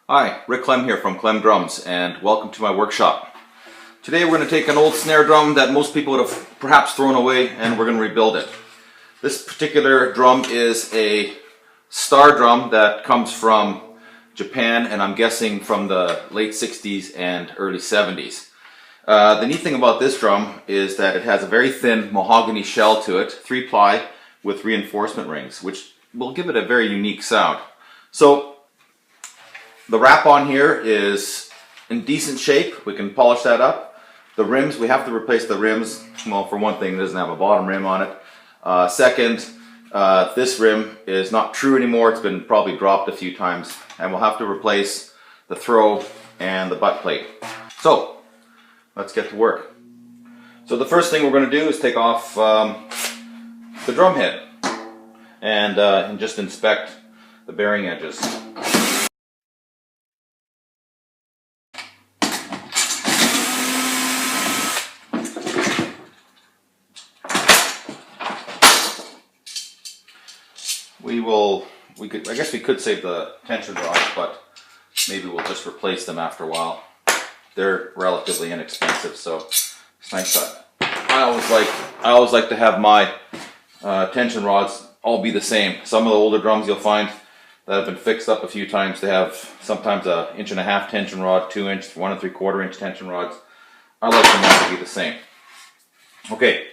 Hi, Rick Clem here from Clem Drums, and welcome to my workshop. Today we're going to take an old snare drum that most people would have perhaps thrown away, and we're going to rebuild it. This particular drum is a star drum that comes from Japan, and I'm guessing from the late 60s and early 70s. The neat thing about this drum is that it has a very thin mahogany shell to it, 3-ply with reinforcement rings, which will give it a very unique sound. So the wrap on here is in decent shape. We can polish that up. The rims, we have to replace the rims. Well, for one thing, it doesn't have a bottom rim on it. Second, this rim is not true anymore. It's been probably dropped a few times, and we'll have to replace the throw and the butt plate. So let's get to work. So the first thing we're going to do is take off the drum head and just inspect the bearing edges. I guess we could save the tension rods, but maybe we'll just replace them after a while. They're relatively inexpensive, so it's nice that I always like to have my tension rods all be the same. Some of the older drums you'll find that have been fixed up a few times, they have sometimes a 1.5-inch tension rod, 2-inch, 1 3/4-inch tension rods. I like them all to be the same. Okay.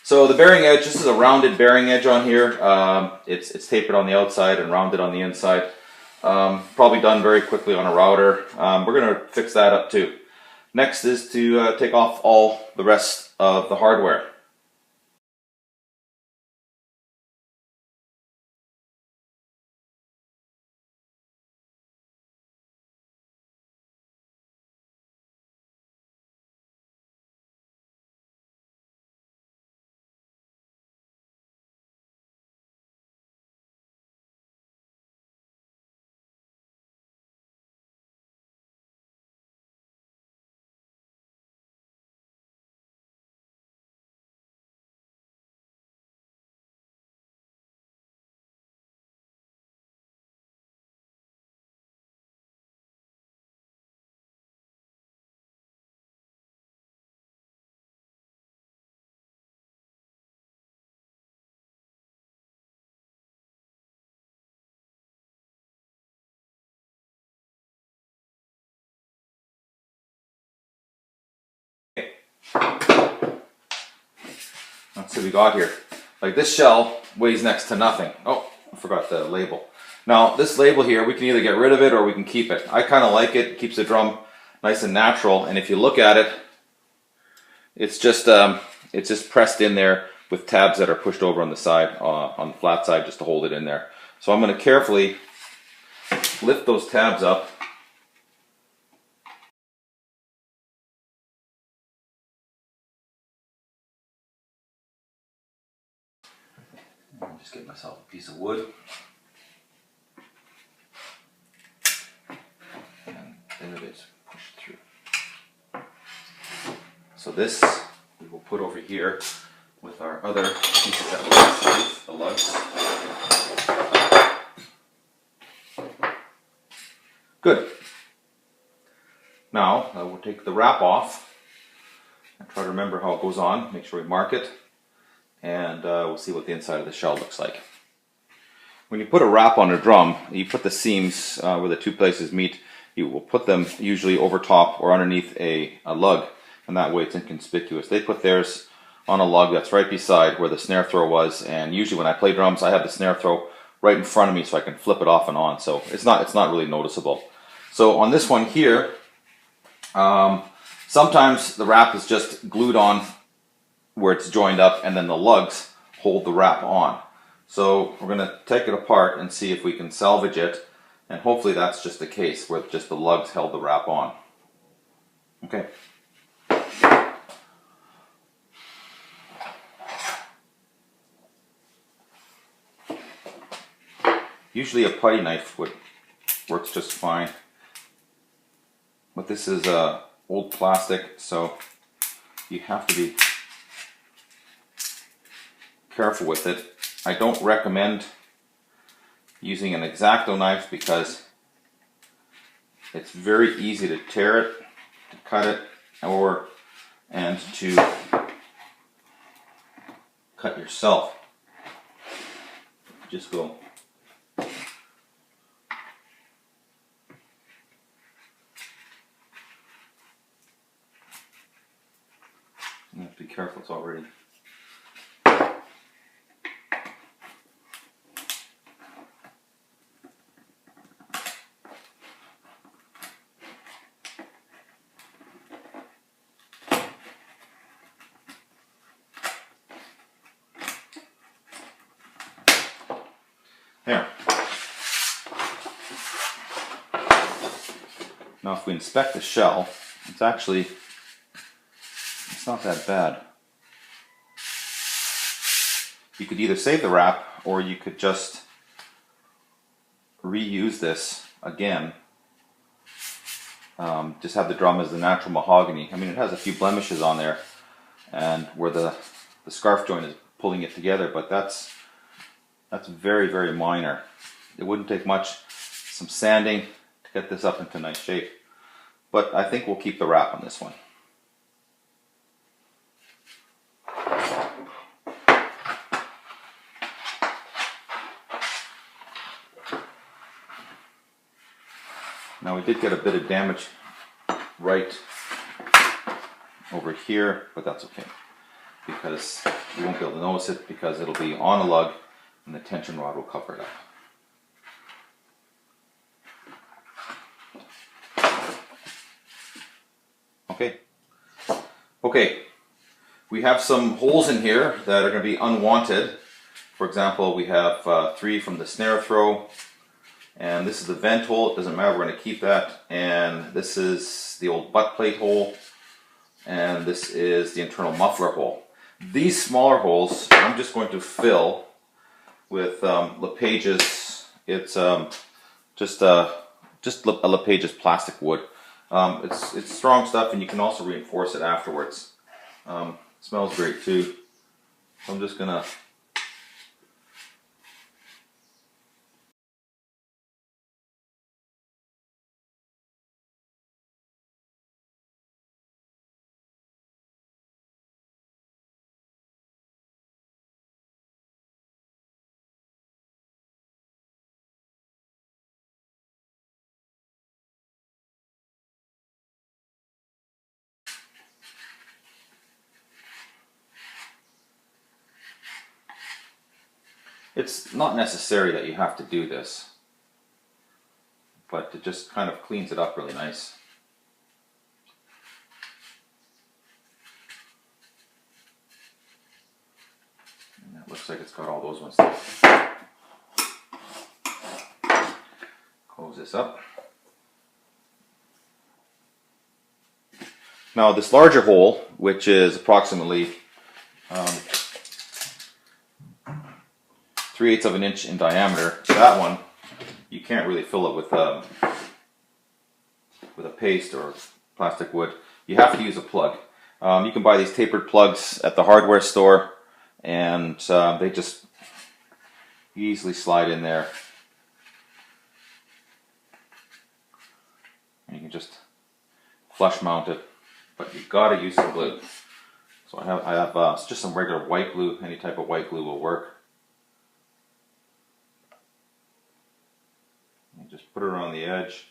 So the bearing edge, this is a rounded bearing edge on here. It's tapered on the outside and rounded on the inside. Probably done very quickly on a router. We're going to fix that up too. Next is to take off all the rest of the hardware. Let's see what we got here. Like, this shell weighs next to nothing. Oh, I forgot the label. Now this label here, we can either get rid of it or we can keep it. I kind of like it. It keeps the drum nice and natural, and if you look at it, it's just pressed in there with tabs that are pushed over on the side, on the flat side, just to hold it in there. So I'm going to carefully lift those tabs up. I'll just get myself a piece of wood. And there it is, push it through. So this we will put over here with our other pieces that we the lugs. Good. Now we'll take the wrap off and try to remember how it goes on. Make sure we mark it, and we'll see what the inside of the shell looks like. When you put a wrap on a drum, you put the seams where the two places meet. You will put them usually over top or underneath a lug, and that way it's inconspicuous. They put theirs on a lug that's right beside where the snare throw was, and usually when I play drums, I have the snare throw right in front of me so I can flip it off and on. So it's not really noticeable. So on this one here, sometimes the wrap is just glued on where it's joined up, and then the lugs hold the wrap on. So we're going to take it apart and see if we can salvage it, and hopefully that's just the case where just the lugs held the wrap on. Okay. Usually a putty knife works just fine, but this is old plastic, so you have to be careful with it. I don't recommend using an X-Acto knife because It's very easy to tear it, to cut it, and to cut yourself. Just go. You have to be careful, it's already. There. Now if we inspect the shell, it's not that bad. You could either save the wrap or you could just reuse this again. Just have the drum as the natural mahogany. I mean, it has a few blemishes on there and where the scarf joint is pulling it together, but that's very, very minor. It wouldn't take much, some sanding to get this up into nice shape. But I think we'll keep the wrap on this one. Now we did get a bit of damage right over here, but that's okay because you won't be able to notice it because it'll be on a lug and the tension rod will cover it up. Okay, we have some holes in here that are going to be unwanted. For example, we have 3 from the snare throw, and this is the vent hole. It doesn't matter, we're going to keep that. And this is the old butt plate hole, and this is the internal muffler hole. These smaller holes I'm just going to fill with LePage's. It's just a LePage's plastic wood. It's strong stuff, and you can also reinforce it afterwards. Smells great too. So I'm just gonna It's not necessary that you have to do this, but it just kind of cleans it up really nice. And it looks like it's got all those ones there. Close this up. Now this larger hole, which is approximately 3/8 of an inch in diameter, that one you can't really fill it with a paste or plastic wood. You have to use a plug. You can buy these tapered plugs at the hardware store, and they just easily slide in there. And you can just flush mount it, but you've got to use some glue. So I have just some regular white glue. Any type of white glue will work. And just put it around the edge.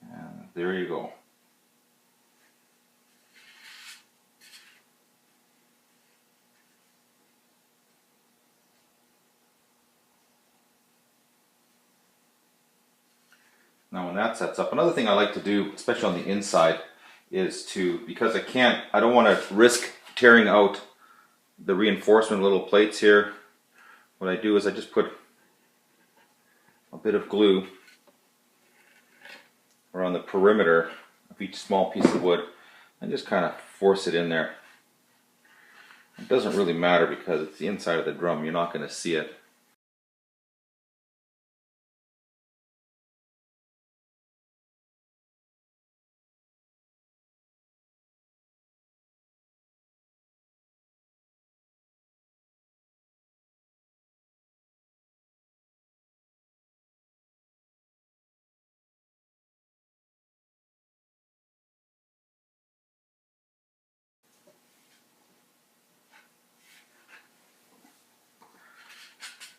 And there you go. Now when that sets up, another thing I like to do, especially on the inside, is because I don't want to risk tearing out the reinforcement little plates here. What I do is I just put a bit of glue around the perimeter of each small piece of wood and just kind of force it in there. It doesn't really matter because it's the inside of the drum, you're not going to see it.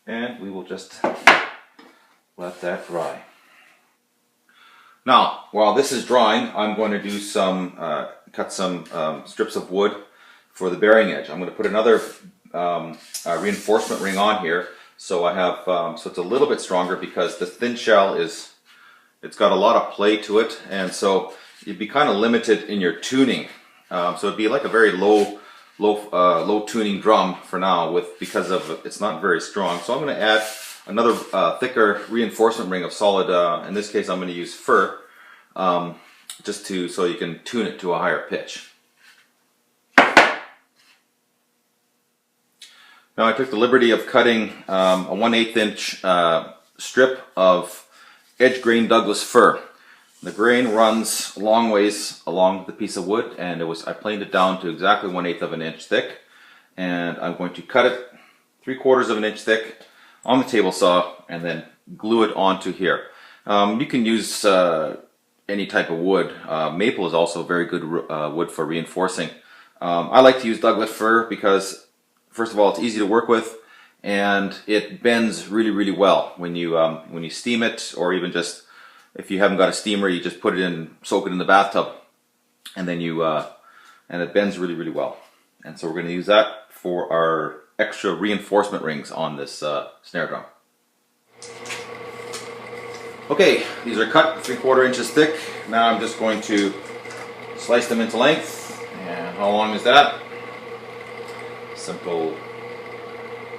And we will just let that dry. Now, while this is drying, I'm going to do some, cut some strips of wood for the bearing edge. I'm going to put another reinforcement ring on here, so I have, so it's a little bit stronger because the thin shell is, it's got a lot of play to it, and so you'd be kind of limited in your tuning. So it'd be like a very low tuning drum for now, because of it's not very strong. So I'm going to add another thicker reinforcement ring of solid. In this case, I'm going to use fir, just so you can tune it to a higher pitch. Now I took the liberty of cutting a 1/8 inch strip of edge grain Douglas fir. The grain runs a long ways along the piece of wood, and I planed it down to exactly 1/8 of an inch thick, and I'm going to cut it 3/4 of an inch thick on the table saw and then glue it onto here. You can use any type of wood. Maple is also very good wood for reinforcing. I like to use Douglas fir because, first of all, it's easy to work with, and it bends really well when you steam it, or even just if you haven't got a steamer, you just put it in, soak it in the bathtub, and then and it bends really well. And so we're going to use that for our extra reinforcement rings on this snare drum. Okay, these are cut 3/4 inches thick. Now I'm just going to slice them into length. And how long is that? Simple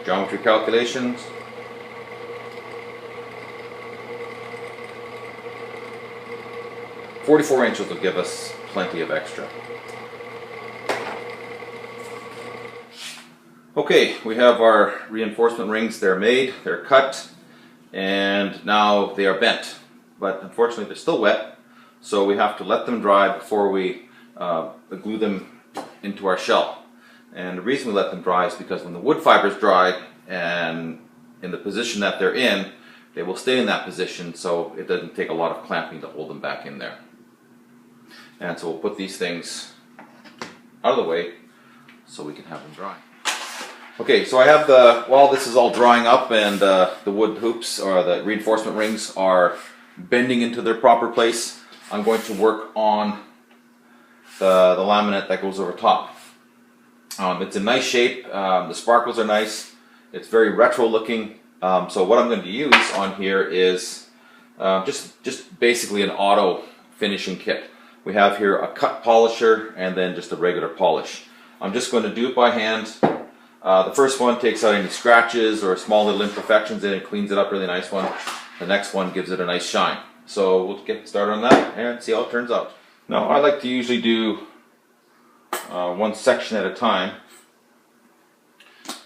geometry calculations. "44 inches will give us plenty of extra. Okay, we have our reinforcement rings. They're made, they're cut, and now they are bent. But unfortunately they're still wet, so we have to let them dry before we glue them into our shell. And the reason we let them dry is because when the wood fibers dry and in the position that they're in, they will stay in that position, so it doesn't take a lot of clamping to hold them back in there. And so we'll put these things out of the way so we can have them dry. Okay, so I have while this is all drying up and the wood hoops or the reinforcement rings are bending into their proper place, I'm going to work on the laminate that goes over top. It's in nice shape, the sparkles are nice, it's very retro looking. So what I'm going to use on here is just basically an auto finishing kit. We have here a cut polisher and then just a regular polish. I'm just going to do it by hand. The first one takes out any scratches or small little imperfections in it, cleans it up really nice one. The next one gives it a nice shine. So we'll get started on that and see how it turns out. Now I like to usually do one section at a time.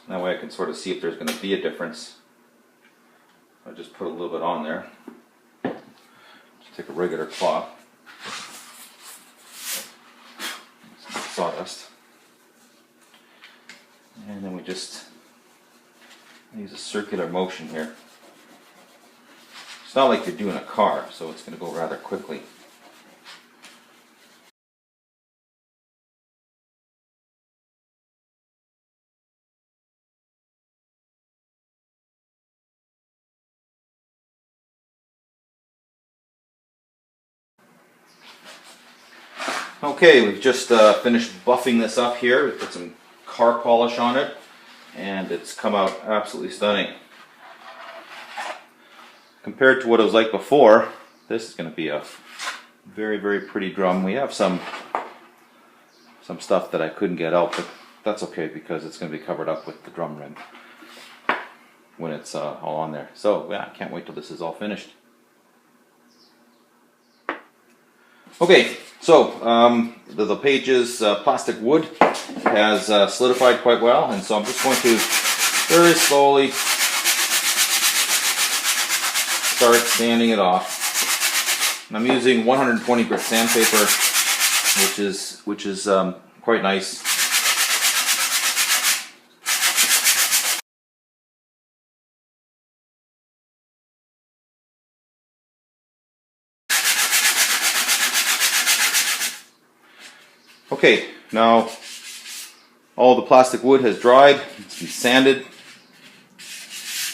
That way I can sort of see if there's going to be a difference. I just put a little bit on there. Just take a regular cloth. Sawdust. And then we just use a circular motion here. It's not like you're doing a car, so it's going to go rather quickly. Okay, we've just finished buffing this up here. We put some car polish on it, and it's come out absolutely stunning. Compared to what it was like before, this is going to be a very pretty drum. We have some stuff that I couldn't get out, but that's okay because it's going to be covered up with the drum rim when it's all on there. So yeah, I can't wait till this is all finished. Okay, so the page's plastic wood has solidified quite well, and so I'm just going to very slowly start sanding it off. And I'm using 120 grit sandpaper, which is quite nice. Okay, now all the plastic wood has dried. It's been sanded.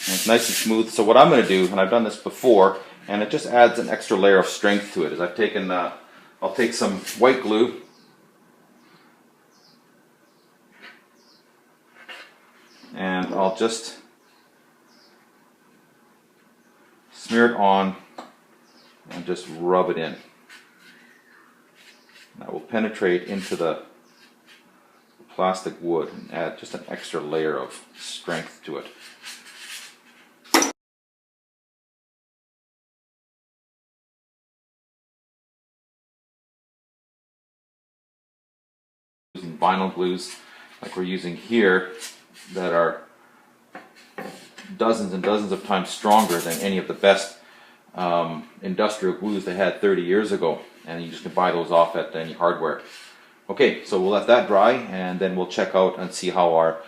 And it's nice and smooth. So what I'm going to do, and I've done this before, and it just adds an extra layer of strength to it, is I've taken, I'll take some white glue, and I'll just smear it on and just rub it in. That will penetrate into the plastic wood and add just an extra layer of strength to it. Using vinyl glues like we're using here that are dozens and dozens of times stronger than any of the best industrial glues they had 30 years ago, and you just can buy those off at any hardware. Okay, so we'll let that dry, and then we'll check out and see how our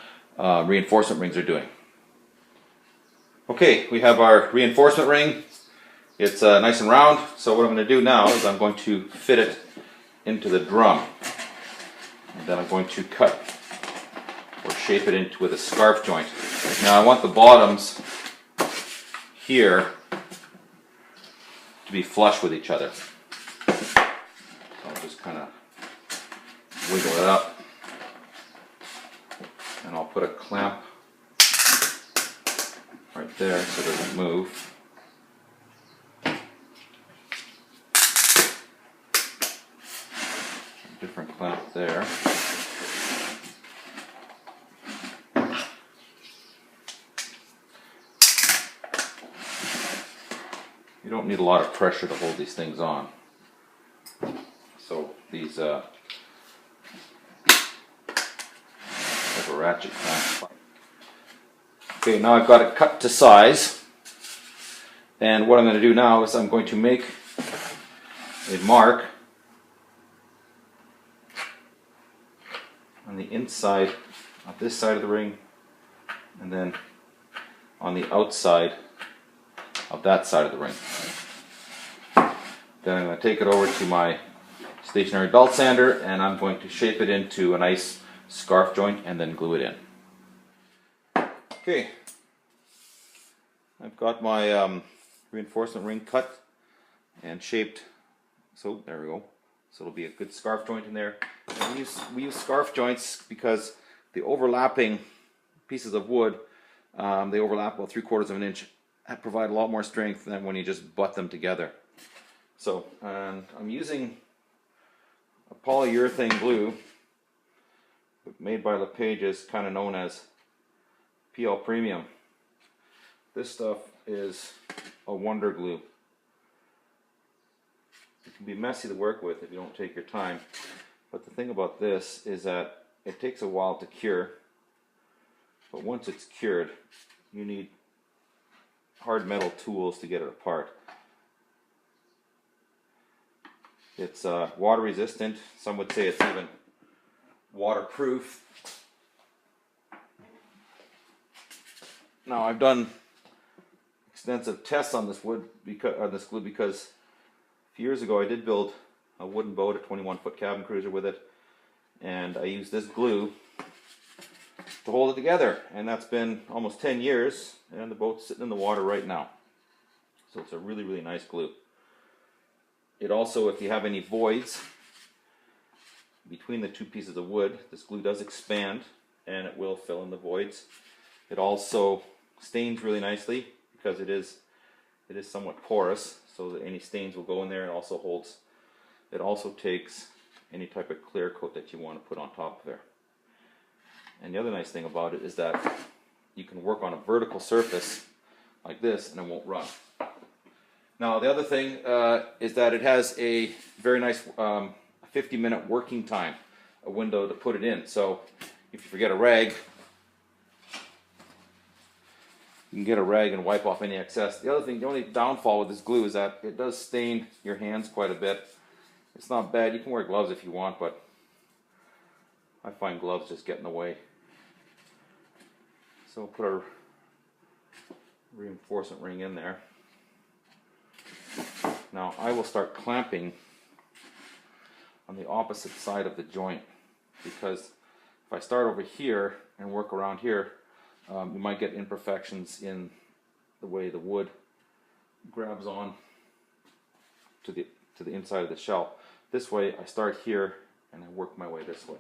reinforcement rings are doing. Okay, we have our reinforcement ring. It's nice and round, so what I'm going to do now is I'm going to fit it into the drum, and then I'm going to cut or shape it into with a scarf joint. Now I want the bottoms here to be flush with each other. So I'll just kind of wiggle it up, and I'll put a clamp right there so it doesn't move. Different clamp there. You don't need a lot of pressure to hold these things on. So these have a ratchet clamp. Okay, now I've got it cut to size, and what I'm going to do now is I'm going to make a mark on the inside of this side of the ring, and then on the outside of that side of the ring. Then I'm going to take it over to my stationary belt sander, and I'm going to shape it into a nice scarf joint and then glue it in. Okay, I've got my reinforcement ring cut and shaped, so there we go. So it'll be a good scarf joint in there. And we use scarf joints because the overlapping pieces of wood, they overlap about 3/4 of an inch, provide a lot more strength than when you just butt them together. So, and I'm using a polyurethane glue made by LePage's, kind of known as PL Premium. This stuff is a wonder glue. It can be messy to work with if you don't take your time, but the thing about this is that it takes a while to cure, but once it's cured, you need hard metal tools to get it apart. It's water resistant. Some would say it's even waterproof. Now I've done extensive tests on this wood this glue because a few years ago I did build a wooden boat, a 21-foot cabin cruiser with it, and I used this glue to hold it together, and that's been almost 10 years, and the boat's sitting in the water right now. So it's a really, really nice glue. It also, if you have any voids between the two pieces of wood, this glue does expand and it will fill in the voids. It also stains really nicely because it is somewhat porous, so that any stains will go in there. It also takes any type of clear coat that you want to put on top of there. And the other nice thing about it is that you can work on a vertical surface like this and it won't run. Now the other thing is that it has a very nice 50-minute working time, a window to put it in. So if you forget a rag, you can get a rag and wipe off any excess. The only downfall with this glue is that it does stain your hands quite a bit. It's not bad. You can wear gloves if you want, but I find gloves just get in the way. So we'll put our reinforcement ring in there. Now I will start clamping on the opposite side of the joint, because if I start over here and work around here, you might get imperfections in the way the wood grabs on to the inside of the shell. This way I start here and I work my way this way.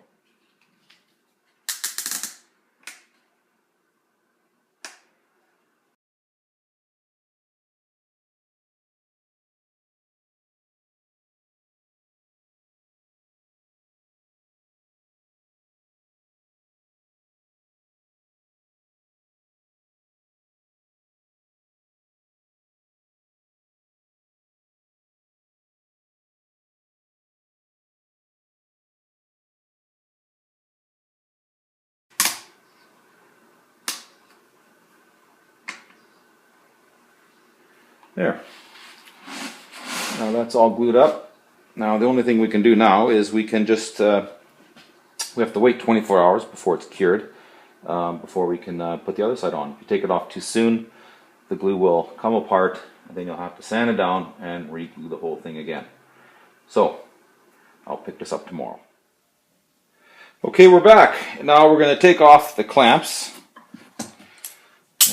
There. Now that's all glued up. Now the only thing we can do now is we can just, we have to wait 24 hours before it's cured, before we can put the other side on. If you take it off too soon, the glue will come apart, and then you'll have to sand it down and re-glue the whole thing again. So, I'll pick this up tomorrow. Okay, we're back. Now we're going to take off the clamps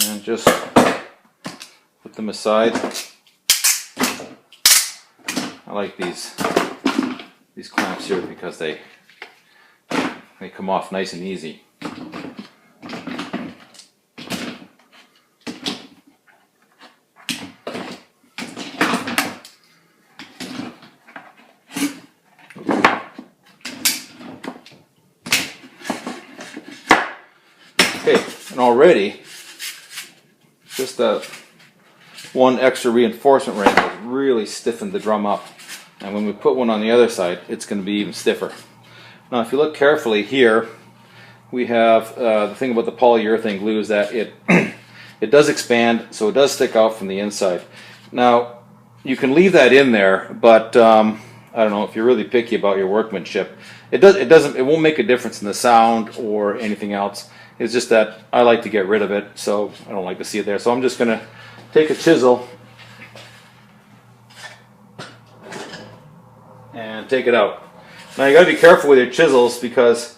and just put them aside. I like these clamps here because they come off nice and easy. Okay, and already just one extra reinforcement ring has really stiffened the drum up, and when we put one on the other side, it's going to be even stiffer. Now, if you look carefully here, we have the thing about the polyurethane glue is that it it does expand, so it does stick out from the inside. Now, you can leave that in there, but I don't know, if you're really picky about your workmanship, it won't make a difference in the sound or anything else. It's just that I like to get rid of it, so I don't like to see it there. So I'm just going to take a chisel and take it out. Now you got to be careful with your chisels because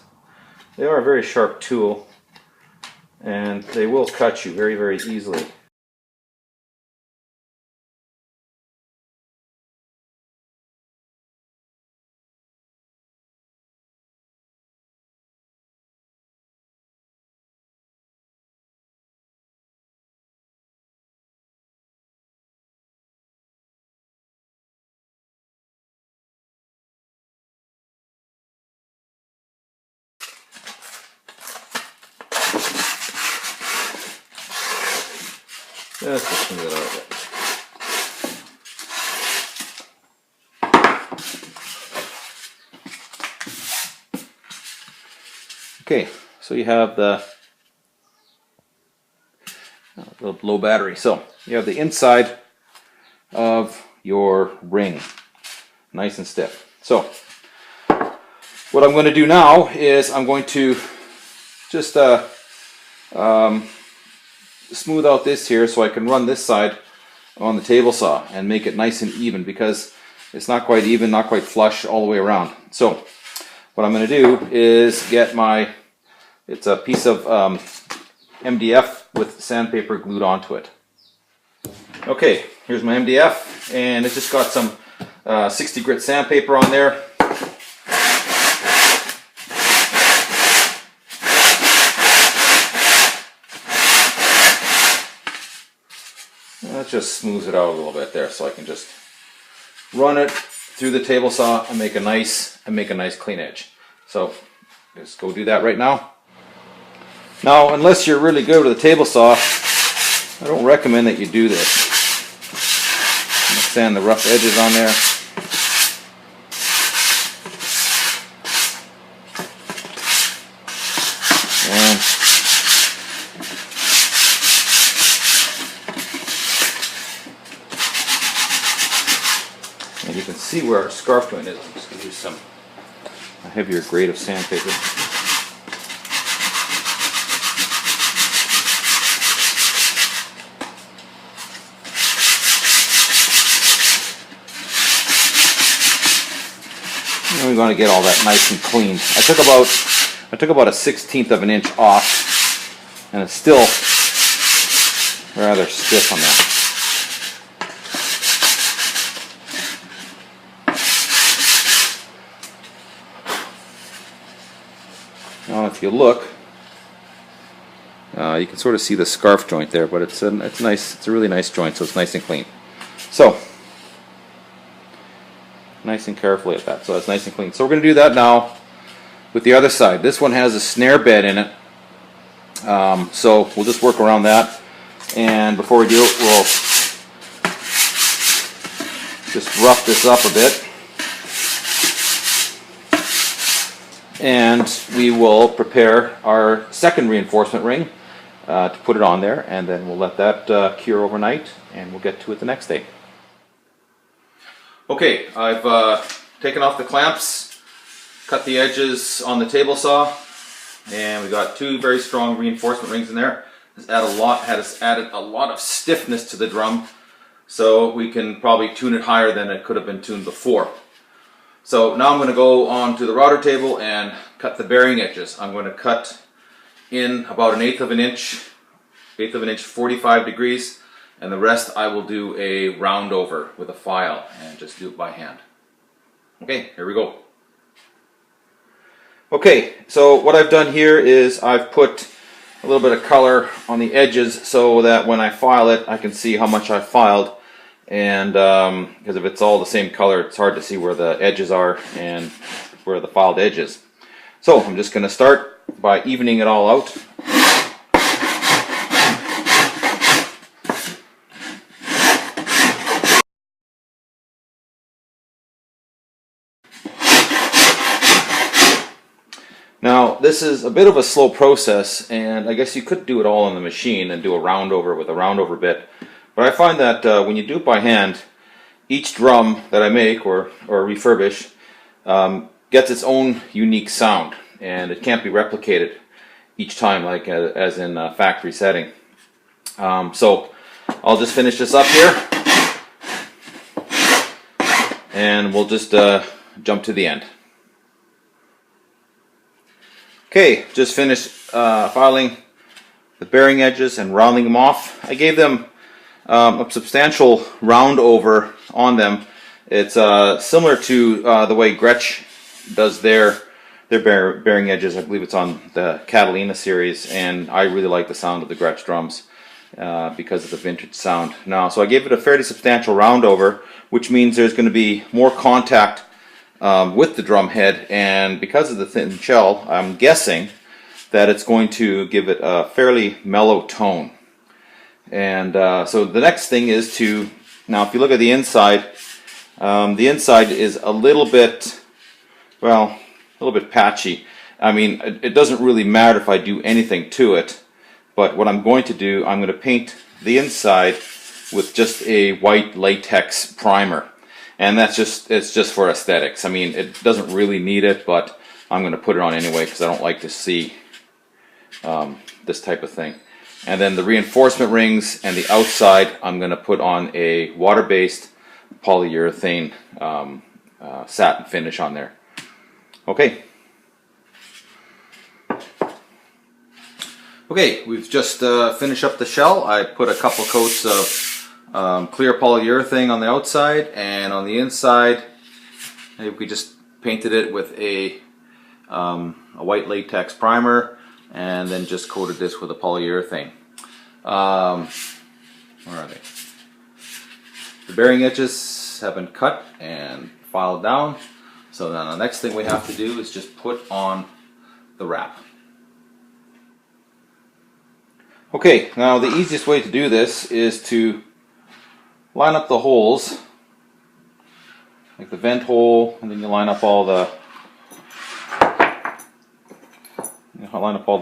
they are a very sharp tool and they will cut you very, very easily. Just to smooth it out a bit. Okay, so you have the low battery. So you have the inside of your ring, nice and stiff. So what I'm going to do now is I'm going to just smooth out this here so I can run this side on the table saw and make it nice and even, because it's not quite even, not quite flush all the way around. So what I'm going to do is get it's a piece of MDF with sandpaper glued onto it. Okay, here's my MDF, and it's just got some 60 grit sandpaper on there. That just smooths it out a little bit there, so I can just run it through the table saw and make a nice clean edge. So just go do that right now. Now, unless you're really good with a table saw, I don't recommend that you do this. I'm gonna sand the rough edges on there. And you can see where our scarf joint is. I'm just going to use a heavier grade of sandpaper. And we're going to get all that nice and clean. I took about a 1/16 of an inch off, and it's still rather stiff on that. Now if you look, you can sort of see the scarf joint there, but it's nice. It's a really nice joint, so it's nice and clean. So nice and carefully at that, so it's nice and clean. So we're going to do that now with the other side. This one has a snare bed in it, so we'll just work around that. And before we do it, we'll just rough this up a bit. And we will prepare our second reinforcement ring to put it on there, and then we'll let that cure overnight, and we'll get to it the next day. Okay, I've taken off the clamps, cut the edges on the table saw, and we got two very strong reinforcement rings in there. Has added a lot of stiffness to the drum, so we can probably tune it higher than it could have been tuned before. So now I'm going to go on to the router table and cut the bearing edges. I'm going to cut in about an eighth of an inch, 45 degrees, and the rest I will do a round over with a file and just do it by hand. Okay, here we go. Okay, so what I've done here is I've put a little bit of color on the edges so that when I file it, I can see how much I filed. And because if it's all the same color, it's hard to see where the edges are and where the filed edge is. So I'm just going to start by evening it all out. Now this is a bit of a slow process, and I guess you could do it all on the machine and do a round over with a round over bit. But I find that when you do it by hand, each drum that I make or refurbish gets its own unique sound, and it can't be replicated each time like as in a factory setting. So I'll just finish this up here, and we'll just jump to the end. Okay, just finished filing the bearing edges and rounding them off. I gave them a substantial round over on them. It's similar to the way Gretsch does their bearing edges. I believe it's on the Catalina series, and I really like the sound of the Gretsch drums because of the vintage sound. Now, so I gave it a fairly substantial round over, which means there's going to be more contact with the drum head, and because of the thin shell, I'm guessing that it's going to give it a fairly mellow tone. And so the next thing is to, now if you look at the inside is a little bit, well, a little bit patchy. I mean, it doesn't really matter if I do anything to it, but what I'm going to do, I'm going to paint the inside with just a white latex primer. And it's just for aesthetics. I mean, it doesn't really need it, but I'm going to put it on anyway because I don't like to see this type of thing. And then the reinforcement rings and the outside, I'm going to put on a water-based polyurethane satin finish on there. Okay. Okay, we've just finished up the shell. I put a couple coats of clear polyurethane on the outside, and on the inside, we just painted it with a white latex primer, and then just coated this with a polyurethane. Where are they? The bearing edges have been cut and filed down. So then the next thing we have to do is just put on the wrap. Okay, now the easiest way to do this is to line up the holes, like the vent hole, and then you line up all the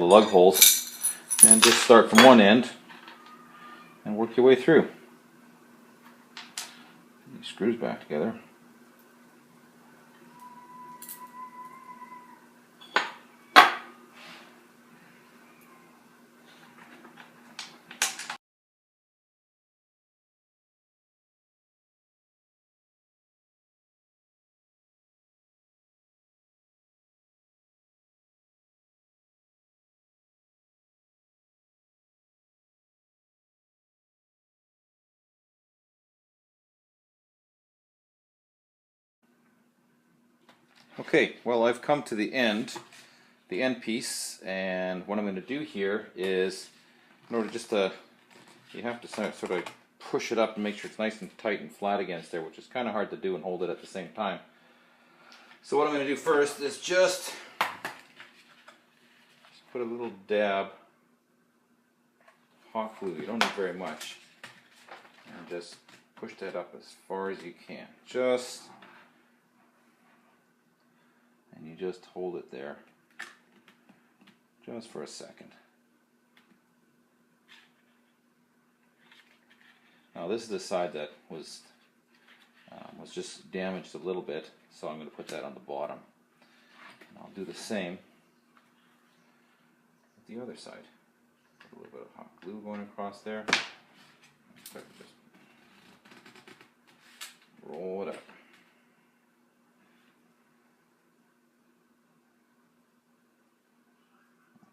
lug holes, and just start from one end and work your way through. Get these screws back together. Okay, well, I've come to the end piece, and what I'm going to do here is, in order just to, you have to sort of push it up and make sure it's nice and tight and flat against there, which is kind of hard to do and hold it at the same time. So what I'm going to do first is just put a little dab of hot glue. You don't need very much. And just push that up as far as you can. And you just hold it there just for a second. Now this is the side that was just damaged a little bit, so I'm going to put that on the bottom. And I'll do the same with the other side. Put a little bit of hot glue going across there. Just roll it up.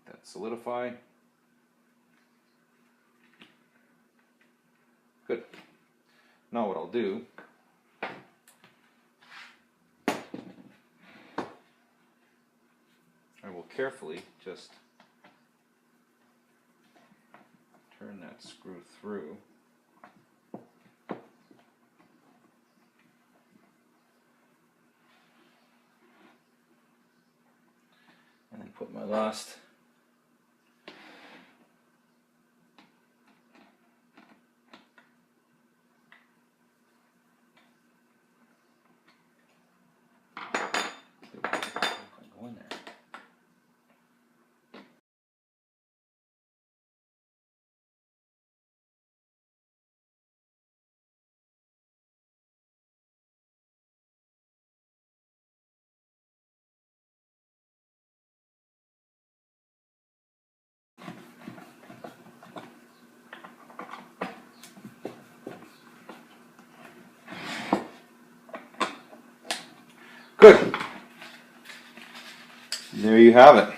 Let that solidify. Good. Now what I'll do, I will carefully just turn that screw through. And then put my last go in there. Good. There you have it.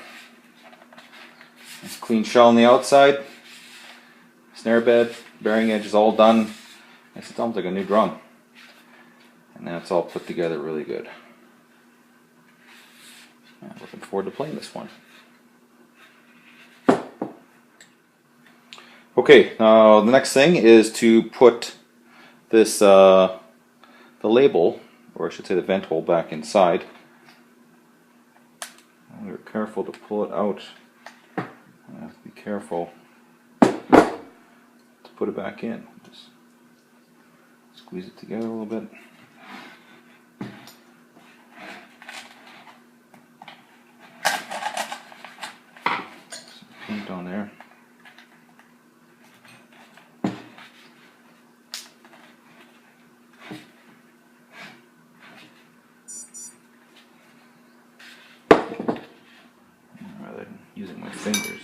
Nice clean shell on the outside. Snare bed, bearing edge is all done. It's almost like a new drum. And now it's all put together really good. I'm looking forward to playing this one. Okay, now the next thing is to put this, the label, or I should say the vent hole, back inside. And we're careful to pull it out. I have to be careful to put it back in. Just squeeze it together a little bit. Some paint on there. Rather than using my fingers.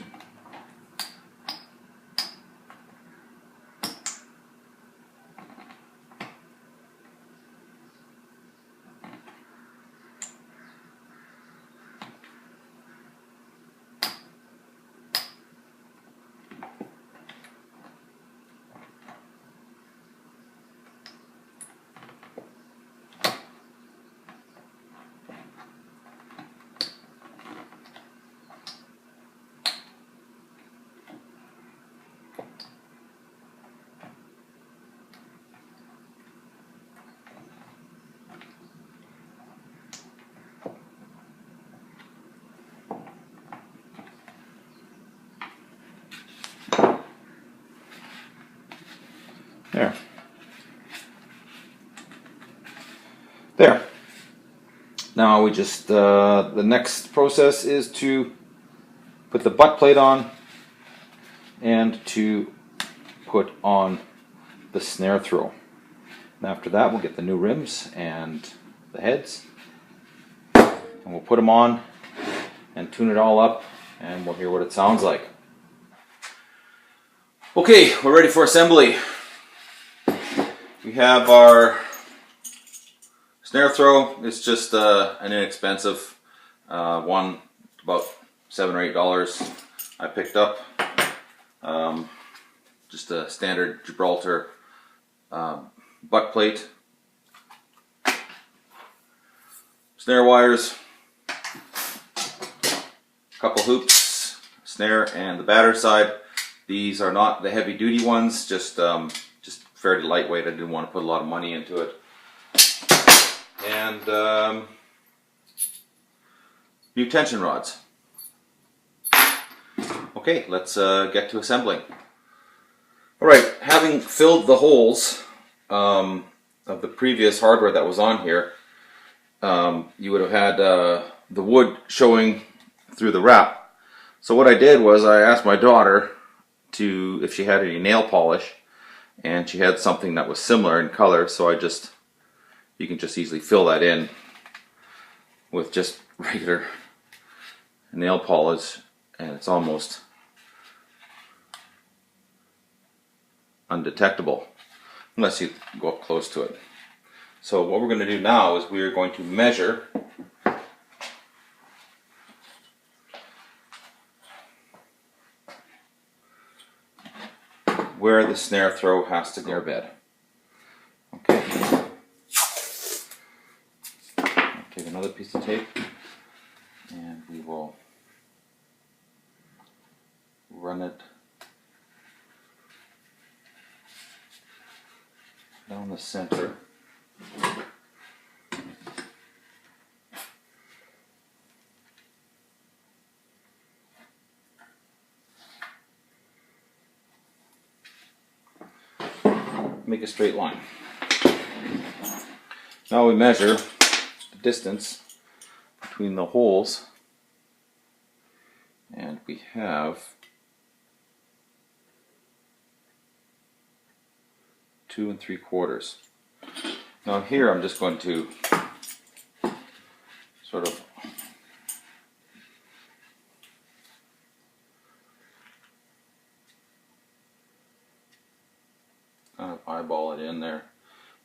There. There. Now we just, the next process is to put the butt plate on and to put on the snare throw. And after that we'll get the new rims and the heads, and we'll put them on and tune it all up, and we'll hear what it sounds like. Okay, we're ready for assembly. We have our snare throw. It's just an inexpensive one, about $7 or $8 I picked up. Just a standard Gibraltar butt plate. snare wires, a couple hoops, snare, and the batter side. These are not the heavy duty ones, just fairly lightweight. I didn't want to put a lot of money into it. And new tension rods. Okay, let's get to assembling. Alright, having filled the holes of the previous hardware that was on here, you would have had the wood showing through the wrap. So what I did was I asked my daughter if she had any nail polish, and she had something that was similar in color, so you can just easily fill that in with just regular nail polish, and it's almost undetectable unless you go up close to it. So what we're going to do now is we are going to measure where the snare throw has to go bed. Okay. I'll take another piece of tape and we will run it down the center. Make a straight line. Now we measure the distance between the holes, and we have 2 3/4. Now here I'm just going to sort of eyeball it in there.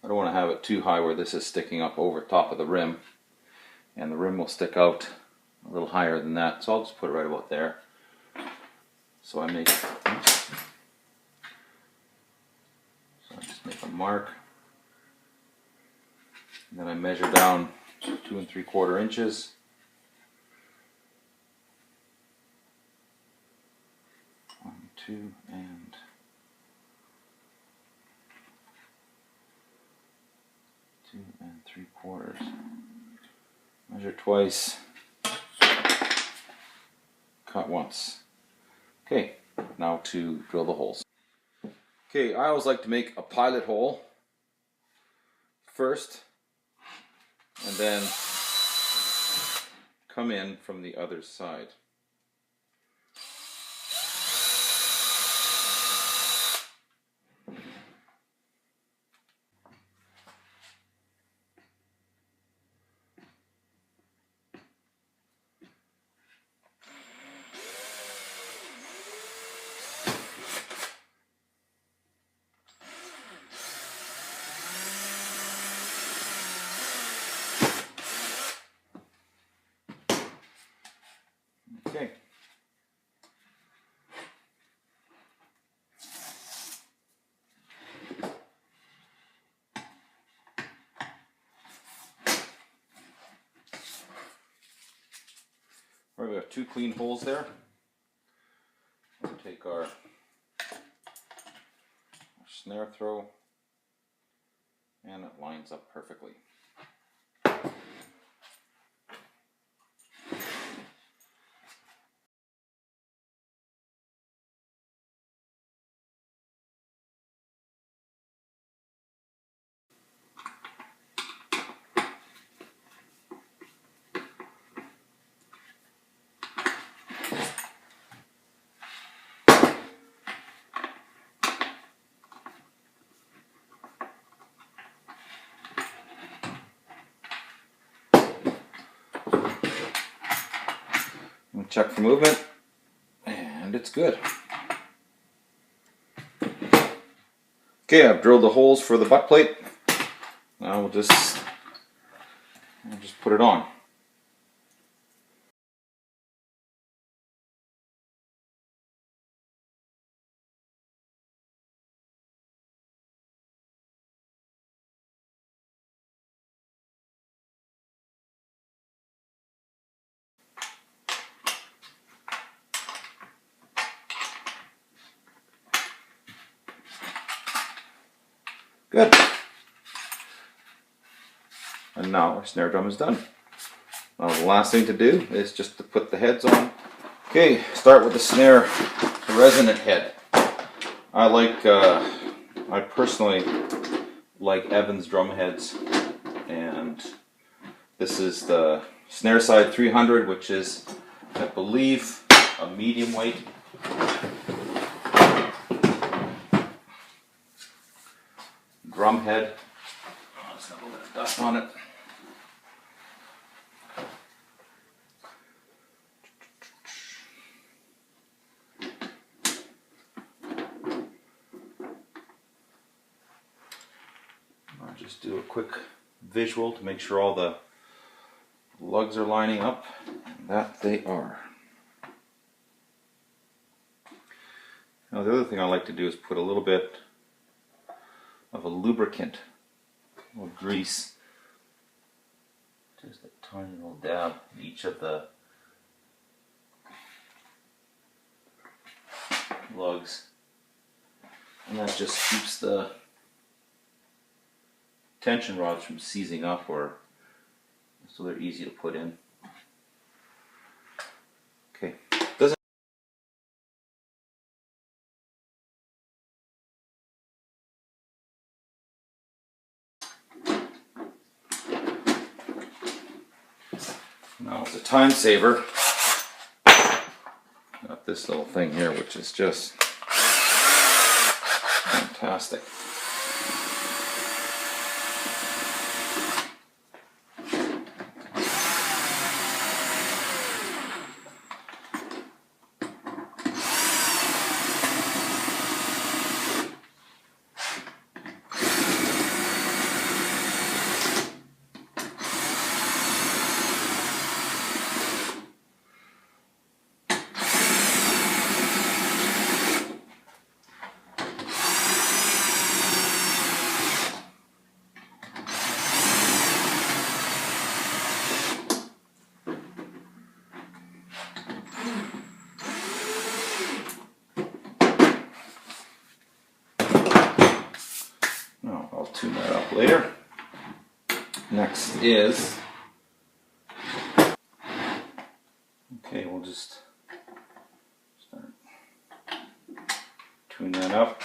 I don't want to have it too high where this is sticking up over top of the rim, and the rim will stick out a little higher than that, so I'll just put it right about there. So I just make a mark, and then I measure down 2 3/4 inches. One, 2, and 2 3/4. Measure twice, cut once. Okay, now to drill the holes. Okay, I always like to make a pilot hole first, and then come in from the other side. Okay. All right, we have 2 clean holes there. We'll take our snare throw, and it lines up perfectly. We'll check for movement, and it's good. Okay, I've drilled the holes for the butt plate. Now we'll just put it on. Good. And now our snare drum is done. Now the last thing to do is just to put the heads on. Okay, start with the snare, the resonant head. I personally like Evans drum heads, and this is the snare side 300, which is, I believe, a medium weight. Drum head. Oh, it's got a little bit of dust on it. I'll just do a quick visual to make sure all the lugs are lining up, and that they are. Now the other thing I like to do is put a little bit of a lubricant, a little grease, just a tiny little dab in each of the lugs, and that just keeps the tension rods from seizing up, or so they're easy to put in. Okay, doesn't. Now it's a time saver. Got this little thing here, which is just fantastic. No, I'll tune that up later. Next is, okay, we'll just start tune that up.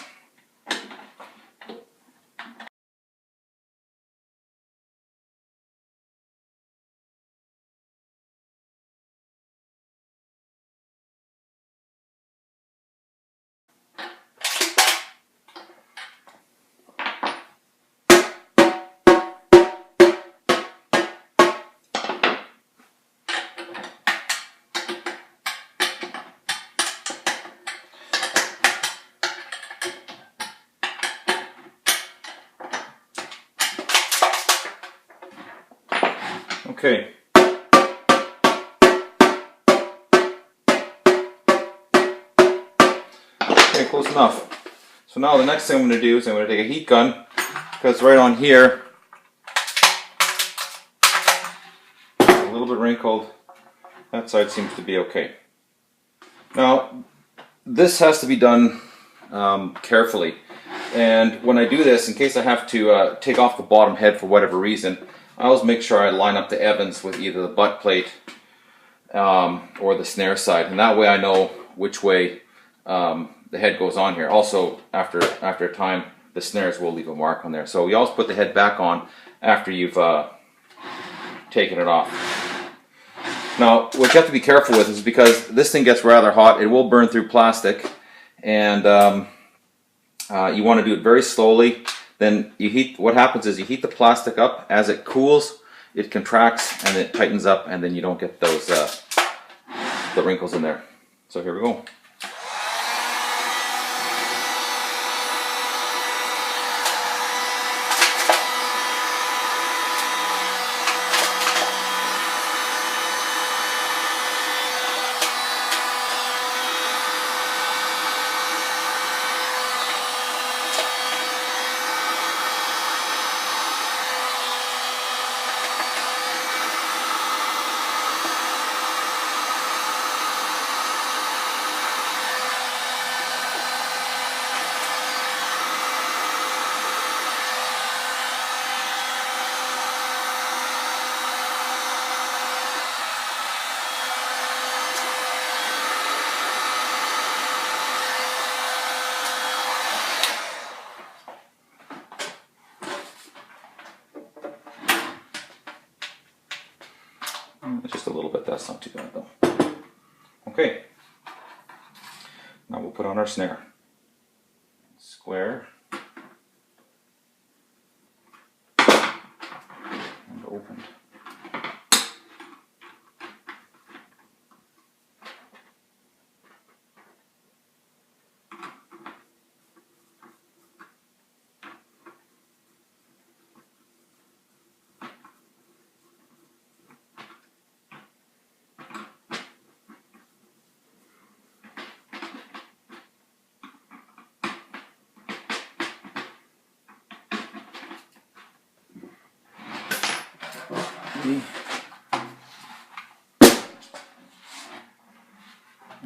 Okay. Okay, close enough. So now the next thing I'm going to do is I'm going to take a heat gun, because right on here, a little bit wrinkled. That side seems to be okay. Now, this has to be done carefully. And when I do this, in case I have to take off the bottom head for whatever reason, I always make sure I line up the Evans with either the butt plate or the snare side, and that way I know which way the head goes on here. Also, after a time, the snares will leave a mark on there. So you always put the head back on after you've taken it off. Now, what you have to be careful with is, because this thing gets rather hot, it will burn through plastic, and you want to do it very slowly. Then you heat. What happens is you heat the plastic up. As it cools, it contracts and it tightens up, and then you don't get those the wrinkles in there. So here we go. that's not too bad though. Okay, now we'll put on our snare. Square and opened.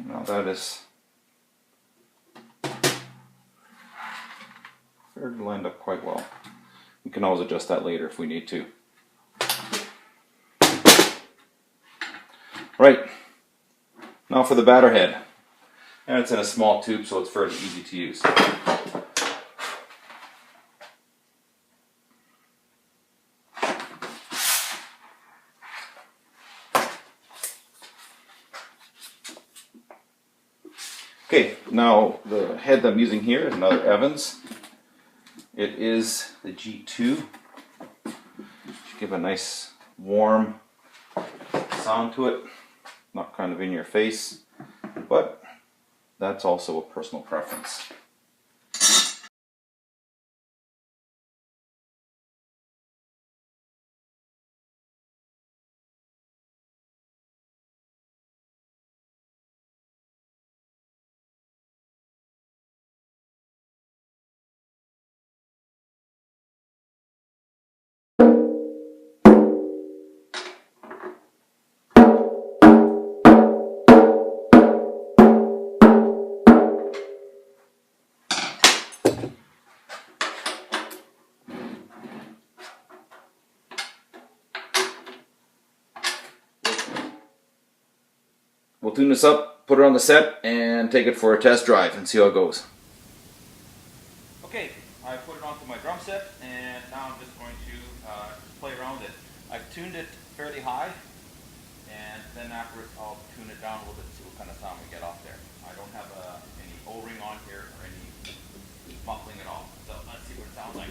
Now that is fairly lined up quite well. We can always adjust that later if we need to. Right, now for the batter head. And it's in a small tube, so it's fairly easy to use. Okay, now the head that I'm using here is another Evans. It is the G2. Should give a nice warm sound to it, not kind of in your face, but that's also a personal preference. We'll tune this up, put it on the set, and take it for a test drive and see how it goes. Okay, I put it onto my drum set, and now I'm just going to play around it. I've tuned it fairly high, and then afterwards I'll tune it down a little bit to see what kind of sound we get off there. I don't have any O-ring on here or any muffling at all, so let's see what it sounds like.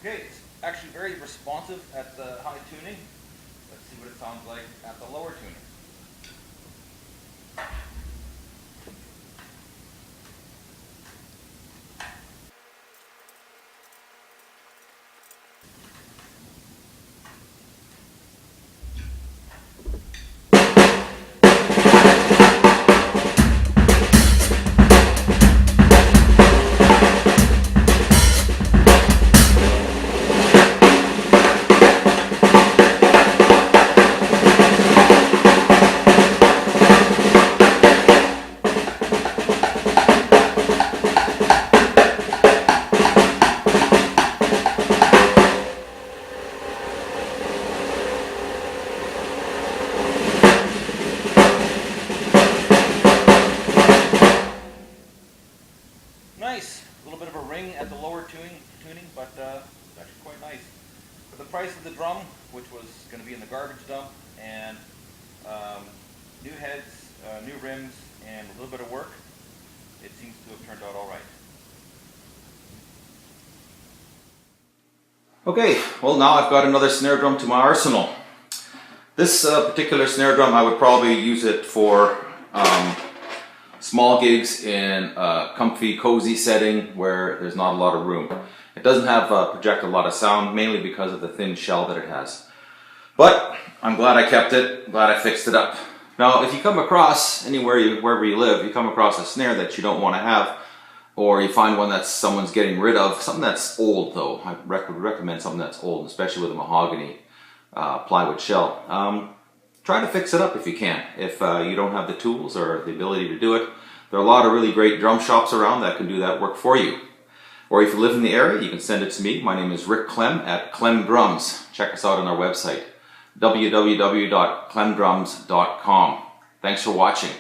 Okay, it's actually very responsive at the high tuning. Let's see what it sounds like at the lower tuning. Nice, a little bit of a ring at the lower tuning, but it's actually quite nice. For the price of the drum, which was going to be in the garbage dump, and new heads, new rims, and a little bit of work, it seems to have turned out all right. Okay, well now I've got another snare drum to my arsenal. This particular snare drum, I would probably use it for small gigs in a comfy, cozy setting where there's not a lot of room. It doesn't have project a lot of sound, mainly because of the thin shell that it has. But I'm glad I kept it, glad I fixed it up. Now, if you come across wherever you live, you come across a snare that you don't want to have, or you find one that someone's getting rid of, something that's old though, I would recommend something that's old, especially with a mahogany. plywood shell. Try to fix it up if you can. If you don't have the tools or the ability to do it, there are a lot of really great drum shops around that can do that work for you. Or if you live in the area, you can send it to me. My name is Rick Clem at Clem Drums. Check us out on our website, www.clemdrums.com. Thanks for watching.